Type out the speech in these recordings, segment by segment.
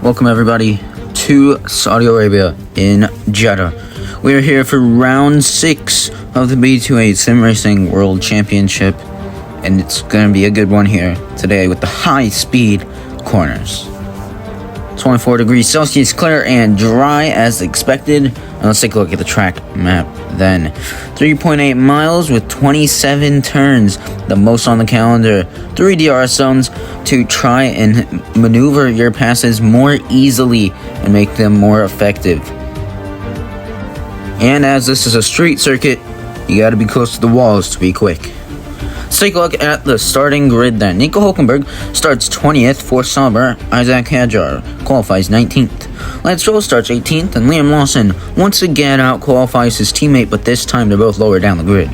Welcome everybody to Saudi Arabia in Jeddah. We are here for round 6 of the B28 SimRacing World Championship, and it's going to be a good one here today with the high-speed corners. 24 degrees Celsius, clear and dry as expected. And let's take a look at the track map then. 3.8 miles with 27 turns, the most on the calendar. 3 DRS zones to try and maneuver your passes more easily and make them more effective. And as this is a street circuit, you got to be close to the walls to be quick. Let's take a look at the starting grid then. Nico Hulkenberg starts 20th for Sauber. Isaac Hadjar qualifies 19th. Lance Stroll starts 18th, and Liam Lawson once again out-qualifies his teammate, but this time they're both lower down the grid.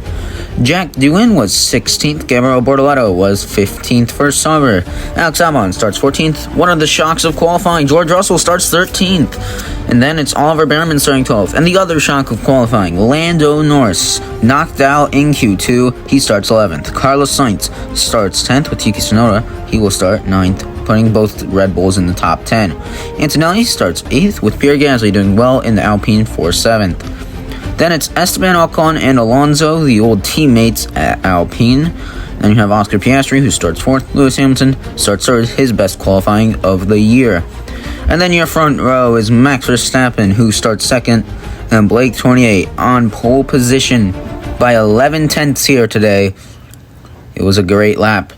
Jack Doohan was 16th, Gabriel Bortoleto was 15th for Sauber. Alex Albon starts 14th. One of the shocks of qualifying, George Russell starts 13th. And then it's Oliver Behrman starting 12th. And the other shock of qualifying, Lando Norris, knocked out in Q2, he starts 11th. Carlos Sainz starts 10th with Yuki Tsunoda, he will start 9th, putting both Red Bulls in the top 10. Antonelli starts 8th with Pierre Gasly doing well in the Alpine for 7th. Then it's Esteban Ocon and Alonso, the old teammates at Alpine. Then you have Oscar Piastri, who starts 4th. Lewis Hamilton starts 3rd, his best qualifying of the year. And then your front row is Max Verstappen, who starts 2nd, and Blake 28 on pole position by 11 tenths here today. It was a great lap.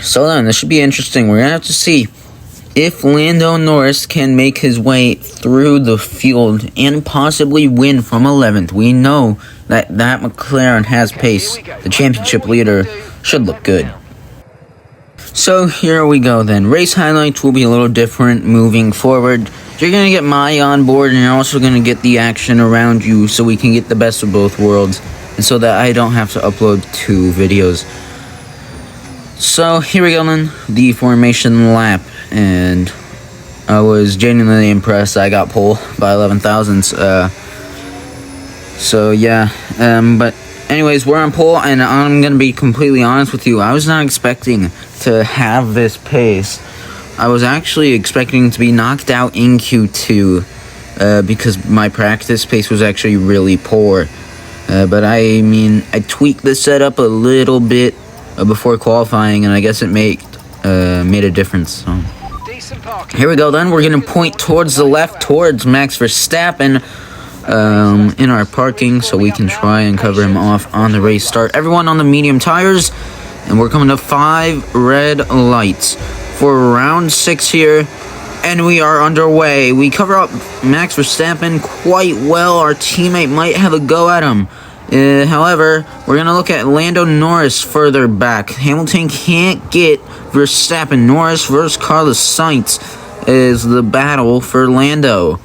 So then, this should be interesting. We're going to have to see if Lando Norris can make his way through the field and possibly win from 11th. We know that McLaren has pace. The championship leader should look good. So here we go then. Race highlights will be a little different moving forward. You're going to get Mai on board, and you're also going to get the action around you so we can get the best of both worlds, and so that I don't have to upload 2 videos. So here we go then, the formation lap, and I was genuinely impressed. I got pole by 11 thousandths. So yeah, but anyways, we're on pole, and I'm gonna be completely honest with you. I was not expecting to have this pace. I was actually expecting to be knocked out in Q2 because my practice pace was actually really poor. But I mean, I tweaked the setup a little bit before qualifying, and I guess it made a difference. So here we go then. We're going to point towards the left, towards Max Verstappen in our parking, so we can try and cover him off on the race start. Everyone on the medium tires, and we're coming to 5 red lights for round 6 here, and we are underway. We cover up Max Verstappen quite well. Our teammate might have a go at him. However, we're going to look at Lando Norris further back. Hamilton can't get Verstappen. Norris versus Carlos Sainz is the battle for Lando.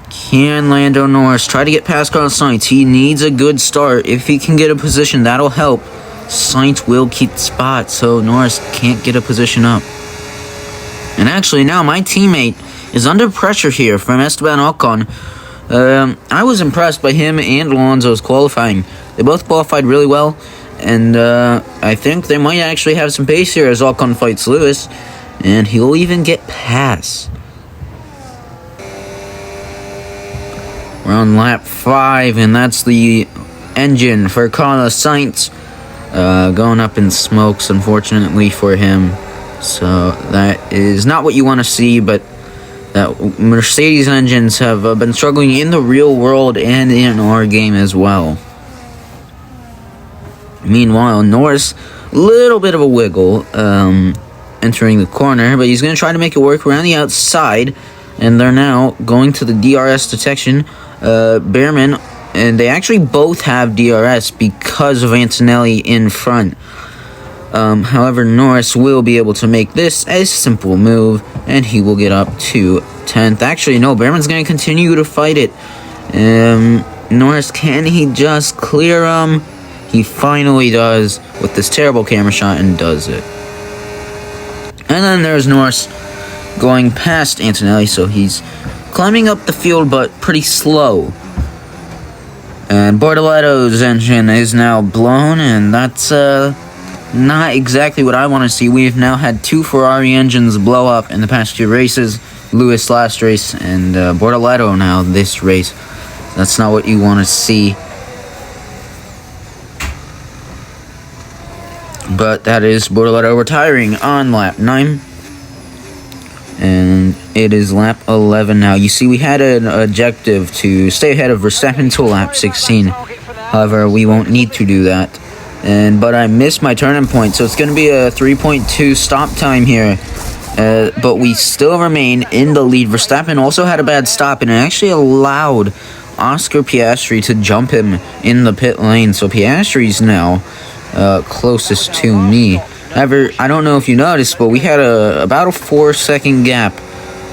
Can Lando Norris try to get past Carlos Sainz? He needs a good start. If he can get a position, that'll help. Sainz will keep the spot, so Norris can't get a position up. And actually, now my teammate is under pressure here from Esteban Ocon. I was impressed by him and Alonso's qualifying. They both qualified really well, and I think they might actually have some pace here as Ocon fights Lewis, and he'll even get past. We're on lap 5, and that's the engine for Carlos Sainz going up in smokes, unfortunately for him. So that is not what you want to see, but Mercedes engines have been struggling in the real world and in our game as well. Meanwhile, Norris, little bit of a wiggle entering the corner, but he's going to try to make it work around the outside, and they're now going to the DRS detection. Behrman, and they actually both have DRS because of Antonelli in front. However, Norris will be able to make this a simple move, and he will get up to 10th. Actually, no, Behrman's going to continue to fight it. Norris, can he just clear him? He finally does with this terrible camera shot and does it. And then there's Norris going past Antonelli, so he's climbing up the field, but pretty slow. And Bortoleto's engine is now blown, and that's not exactly what I want to see. We've now had 2 Ferrari engines blow up in the past 2 races. Lewis last race and Bortoleto now this race. That's not what you want to see. But that is Bortoleto retiring on lap 9. And it is lap 11 now. You see, we had an objective to stay ahead of Verstappen until lap 16. However, we won't need to do that. But I missed my turning point, so it's going to be a 3.2 stop time here. But we still remain in the lead. Verstappen also had a bad stop, and it actually allowed Oscar Piastri to jump him in the pit lane. So Piastri's now closest to me. However, I don't know if you noticed, but we had about a 4-second gap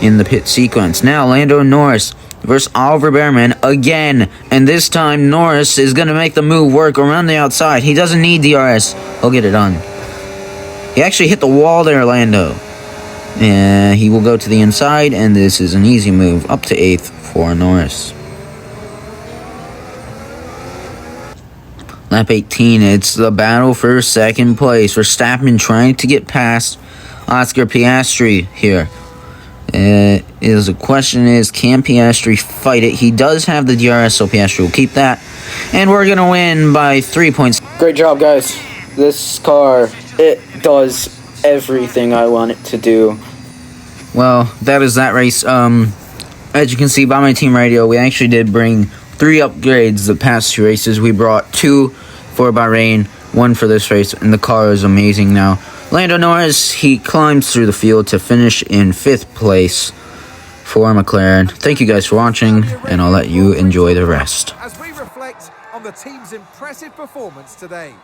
in the pit sequence. Now, Lando Norris versus Oliver Behrman again. And this time, Norris is going to make the move work around the outside. He doesn't need DRS. He'll get it done. He actually hit the wall there, Lando. And he will go to the inside, and this is an easy move up to 8th for Norris. Lap 18, it's the battle for second place. Verstappen trying to get past Oscar Piastri here. The question is, can Piastri fight it? He does have the DRS, so Piastri will keep that. And we're going to win by 3 points. Great job, guys. This car, it does everything I want it to do. Well, that is that race. As you can see by my team radio, we actually did bring 3 upgrades the past 2 races. We brought 2 for Bahrain, 1 for this race, and the car is amazing now. Lando Norris, he climbs through the field to finish in 5th place for McLaren. Thank you guys for watching, and I'll let you enjoy the rest. As we reflect on the team's impressive performance today.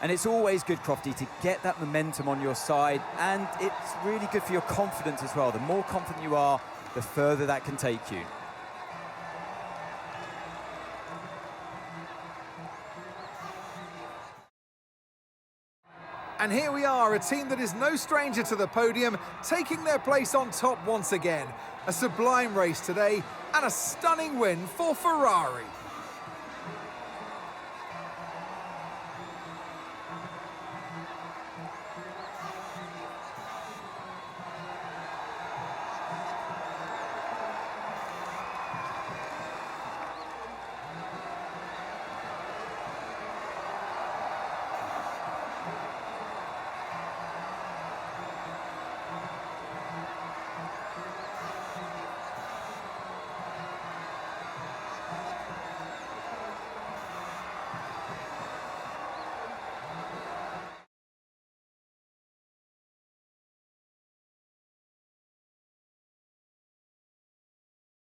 And it's always good, Crofty, to get that momentum on your side, and it's really good for your confidence as well. The more confident you are, the further that can take you. And here we are, a team that is no stranger to the podium, taking their place on top once again. A sublime race today, and a stunning win for Ferrari.